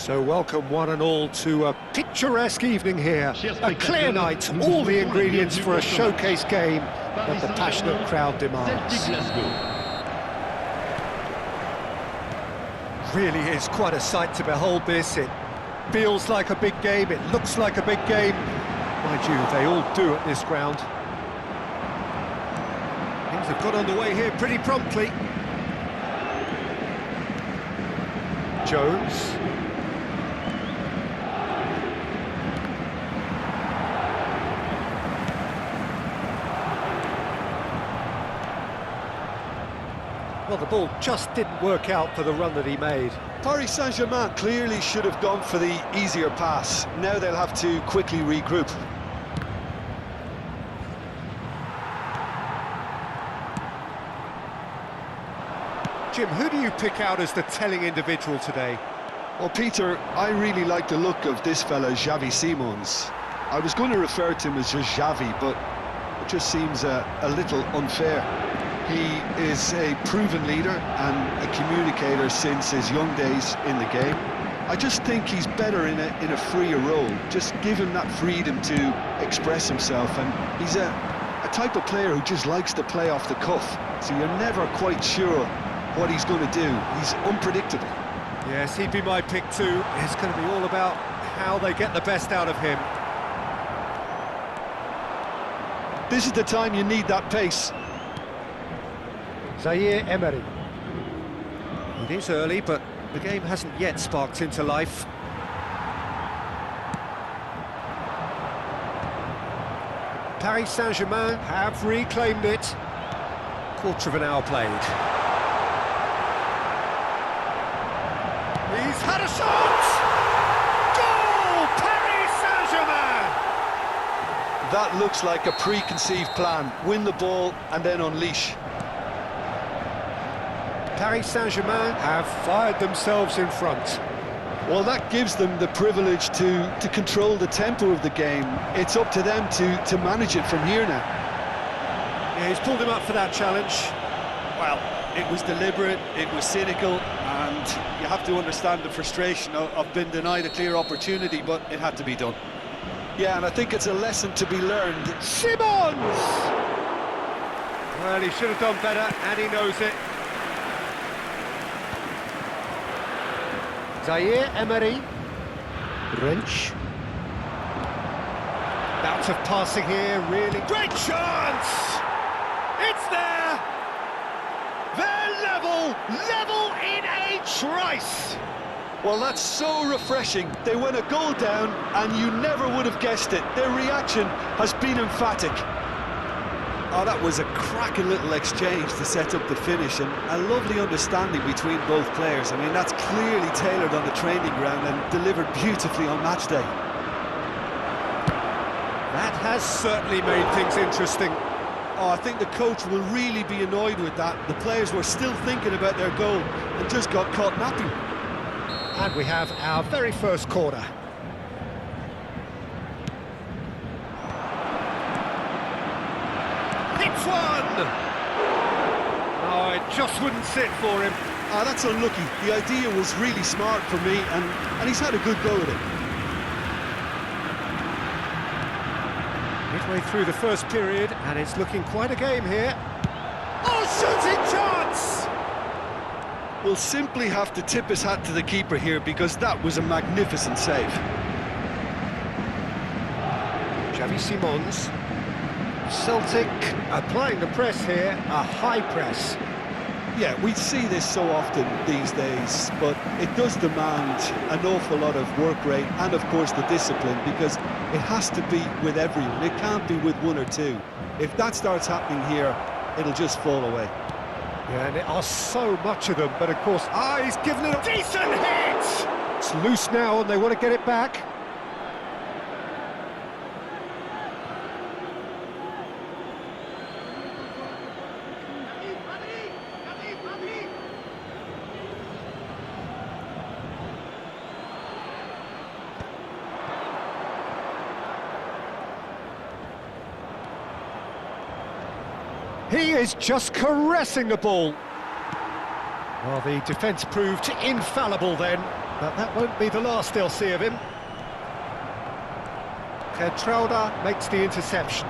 So welcome one and all to a picturesque evening here. A clear night, all the ingredients for a showcase game that the passionate crowd demands. Really is quite a sight to behold this. It feels like a big game, it looks like a big game. Mind you, they all do at this ground. Things have got underway here pretty promptly. Jones. Well, the ball just didn't work out for the run that he made. Paris Saint-Germain clearly should have gone for the easier pass. Now they'll have to quickly regroup. Jim, who do you pick out as the telling individual today? Well, Peter, I really like the look of this fella, Xavi Simons. I was going to refer to him as just Xavi, but it just seems a little unfair. He is a proven leader and a communicator since his young days in the game. I just think he's better in a freer role. Just give him that freedom to express himself, and he's a type of player who just likes to play off the cuff, so you're never quite sure what he's going to do. He's unpredictable. Yes, he'd be my pick too. It's going to be all about how they get the best out of him. This is the time you need that pace. Zaire Emery. It is early, but the game hasn't yet sparked into life. Paris Saint-Germain have reclaimed it. Quarter of an hour played. He's had a shot! Goal! Paris Saint-Germain! That looks like a preconceived plan. Win the ball and then unleash. Paris Saint-Germain have fired themselves in front. Well, that gives them the privilege to control the tempo of the game. It's up to them to manage it from here now. Yeah, he's pulled him up for that challenge. Well, it was deliberate, it was cynical, and you have to understand the frustration of being denied a clear opportunity, but it had to be done. Yeah, and I think it's a lesson to be learned. Simons! Well, he should have done better, and he knows it. Zaire Emery. Wrench. Bout of passing here, really. Great chance! It's there! They're level in a trice! Well, that's so refreshing. They went a goal down, and you never would have guessed it. Their reaction has been emphatic. Oh, that was a cracking little exchange to set up the finish, and a lovely understanding between both players. I mean, that's clearly tailored on the training ground and delivered beautifully on match day. That has certainly made things interesting. Oh, I think the coach will really be annoyed with that. The players were still thinking about their goal and just got caught napping. And we have our very first corner. It's one! Oh, it just wouldn't sit for him. Ah, that's unlucky. The idea was really smart for me, and he's had a good go at it. Midway through the first period, and it's looking quite a game here. Oh, shooting chance! We'll simply have to tip his hat to the keeper here, because that was a magnificent save. Xavi Simons. Celtic applying the press here, a high press. Yeah, we see this so often these days, but it does demand an awful lot of work rate and, of course, the discipline, because it has to be with everyone. It can't be with one or two. If that starts happening here, it'll just fall away. Yeah, and there are so much of them, but of course, he's given it a decent hit! It's loose now, and they want to get it back. He is just caressing the ball. Well, the defence proved infallible then. But that won't be the last they'll see of him. Kertrauda makes the interception.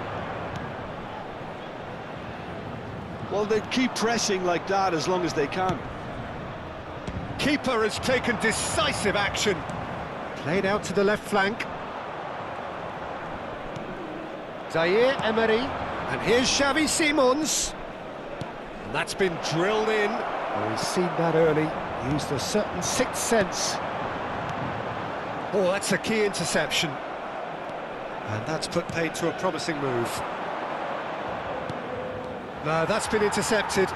Well, they keep pressing like that as long as they can. Keeper has taken decisive action. Played out to the left flank. Zaire Emery. And here's Xavi Simons. And that's been drilled in. Oh, he's seen that early. Used a certain sixth sense. Oh, that's a key interception. And that's put paid to a promising move. No, that's been intercepted.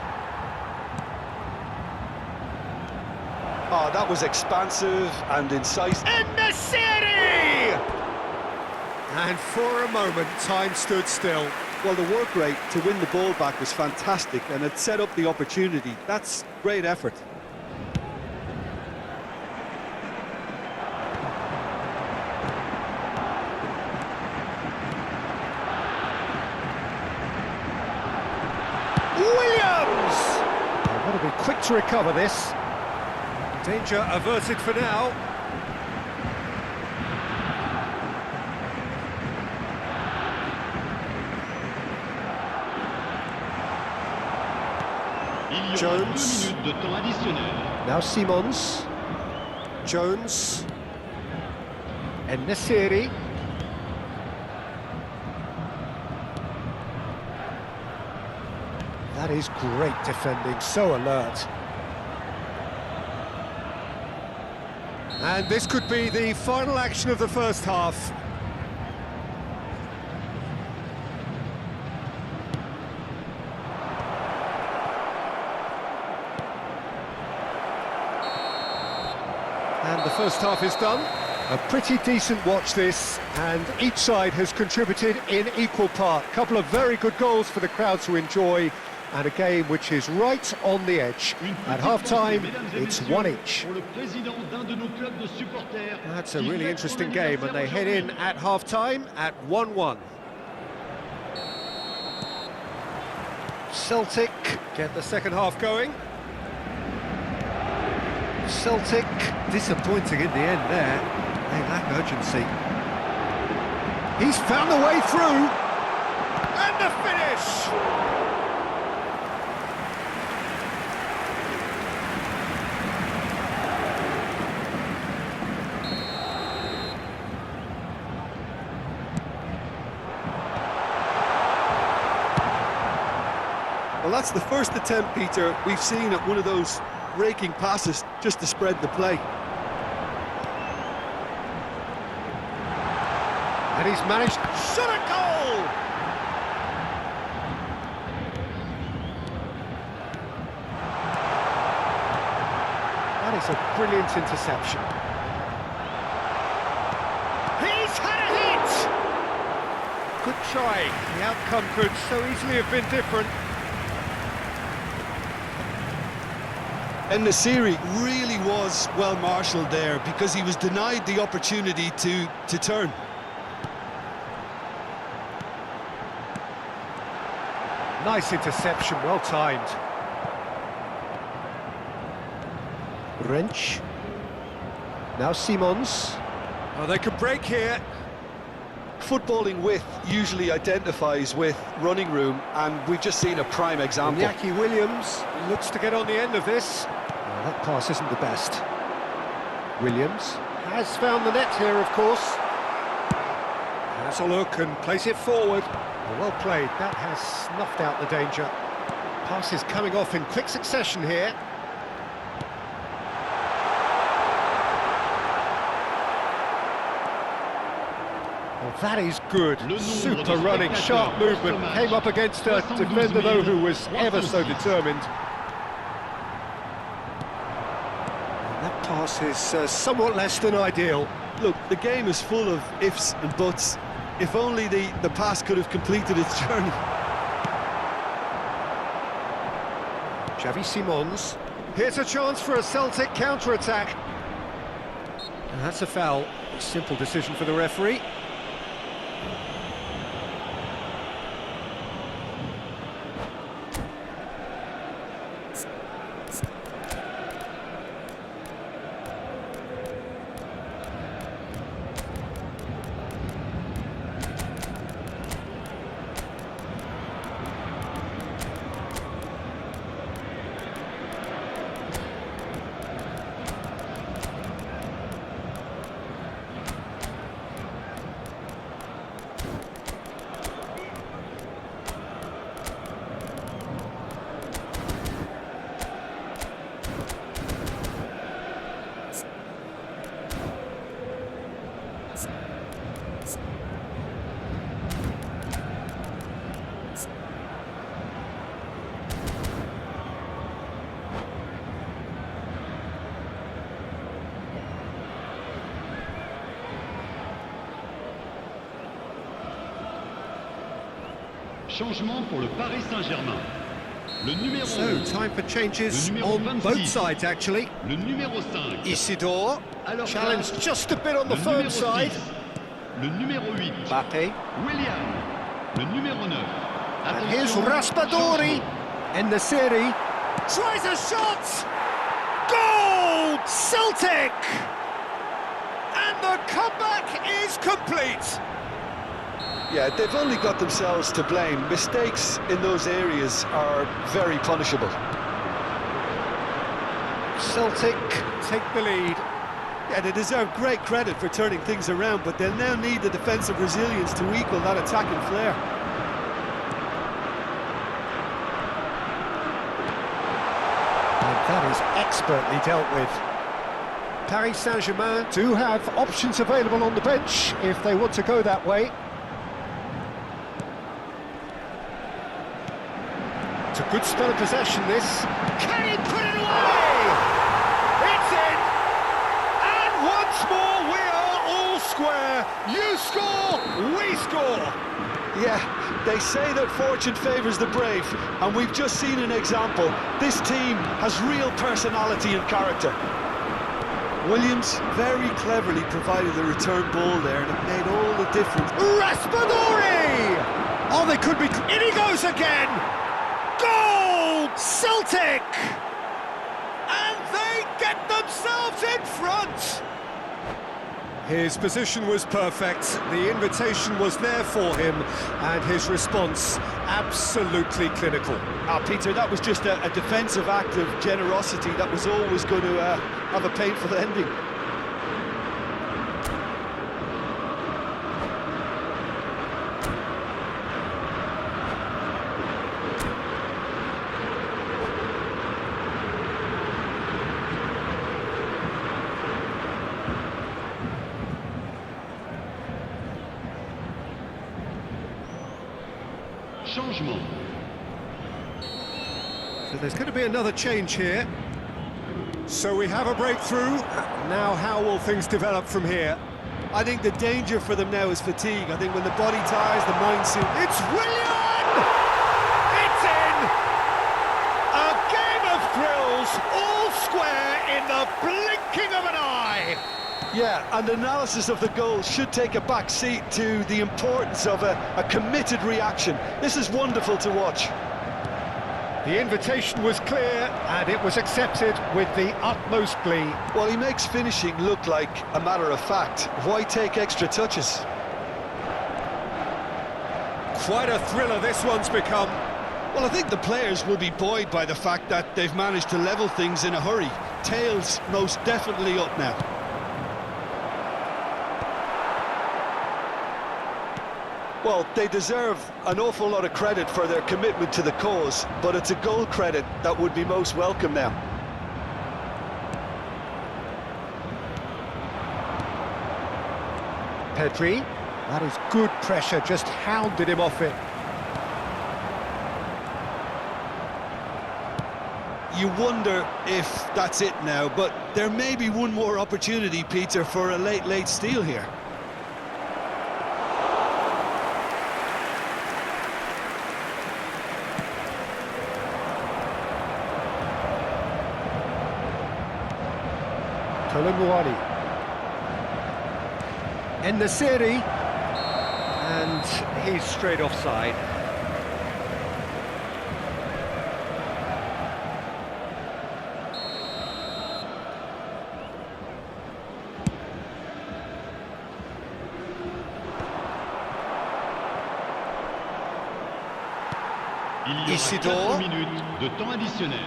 Oh, that was expansive and incisive. En-Nesyri! And for a moment, time stood still. Well, the work rate to win the ball back was fantastic, and it set up the opportunity. That's great effort. Williams! They've got to be quick to recover this. Danger averted for now. Jones. Now Simons. Jones. En-Nesyri. That is great defending, so alert. And this could be the final action of the first half. And the first half is done. A pretty decent watch this, and each side has contributed in equal part. A couple of very good goals for the crowd to enjoy, and a game which is right on the edge. At half-time, it's one each. That's a really interesting game, and they head in at half-time at 1-1. Celtic get the second half going. Celtic disappointing in the end there. They lack urgency. He's found the way through. And the finish! Well, that's the first attempt, Peter, we've seen at one of those raking passes just to spread the play. And he's managed... Shot a goal! That is a brilliant interception. He's had a hit! Good try. The outcome could so easily have been different. En-Nesyri really was well marshalled there because he was denied the opportunity to turn. Nice interception, well timed. Wrench. Now Simons. Oh, they could break here. Footballing width usually identifies with running room, and we've just seen a prime example. Iñaki Williams looks to get on the end of this. Oh, that pass isn't the best. Williams has found the net here, of course. Has a look and plays it forward. Well played, that has snuffed out the danger. Pass is coming off in quick succession here. Well, that is good. Super running, sharp movement. Came up against a defender, though, who was ever so determined. And that pass is somewhat less than ideal. Look, the game is full of ifs and buts. If only the pass could have completed its journey. Xavi Simons. Here's a chance for a Celtic counter-attack. And that's a foul. A simple decision for the referee. Changement pour le Paris Saint-Germain. Le numéro So, 11, time for changes Le numéro on 26. both sides, actually. le numéro 5, Isidore, Alors challenged là, just a bit on the le firm numéro side. 6, le numéro 8, Mbappe, William, le numéro 9. and here's Attention, Raspadori. changement. In the series, tries a shot! Goal! Celtic! And the comeback is complete! Yeah, they've only got themselves to blame. Mistakes in those areas are very punishable. Celtic take the lead. Yeah, they deserve great credit for turning things around, but they'll now need the defensive resilience to equal that attacking flair. And that is expertly dealt with. Paris Saint-Germain do have options available on the bench if they want to go that way. It's a good spell of possession, this. Can he put it away? It's in! And once more we are all square. You score, we score. Yeah, they say that fortune favours the brave, and we've just seen an example. This team has real personality and character. Williams very cleverly provided the return ball there, and it made all the difference. Raspadori! Oh, they could be... In he goes again! Goal! Celtic! And they get themselves in front! His position was perfect, the invitation was there for him, and his response absolutely clinical. Peter, that was just a defensive act of generosity that was always going to have a painful ending. Changement. So there's going to be another change here. So we have a breakthrough. Now how will things develop from here? I think the danger for them now is fatigue. I think when the body tires, the mind soon. It's William! It's in! A game of thrills, all square in the blinking of an eye! Yeah, and analysis of the goal should take a back seat to the importance of a committed reaction. This is wonderful to watch. The invitation was clear, and it was accepted with the utmost glee. Well, he makes finishing look like a matter of fact. Why take extra touches? Quite a thriller this one's become. Well, I think the players will be buoyed by the fact that they've managed to level things in a hurry. Tails most definitely up now. Well, they deserve an awful lot of credit for their commitment to the cause, but it's a goal credit that would be most welcome now. Pedri, that is good pressure, just hounded him off it. You wonder if that's it now, but there may be one more opportunity, Peter, for a late steal here. Colomboani. In the series, and he's straight offside. Il y aura 4 minutes de temps additionnel.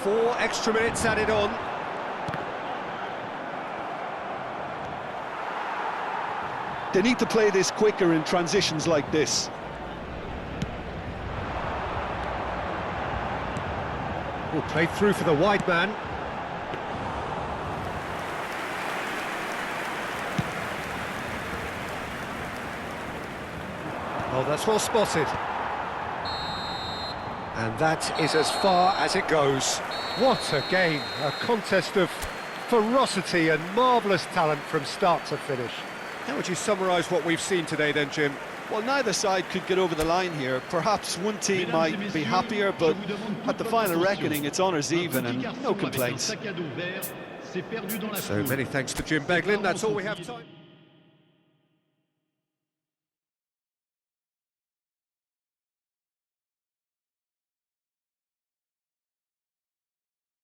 4 extra minutes added on. They need to play this quicker in transitions like this. Oh, played through for the wide man. Oh, that's well spotted. And that is as far as it goes. What a game, a contest of ferocity and marvellous talent from start to finish. How would you summarise what we've seen today then, Jim? Well, neither side could get over the line here. Perhaps one team might be happier, but at the final reckoning, it's honours even and no complaints. So many thanks to Jim Beglin. That's all we have time.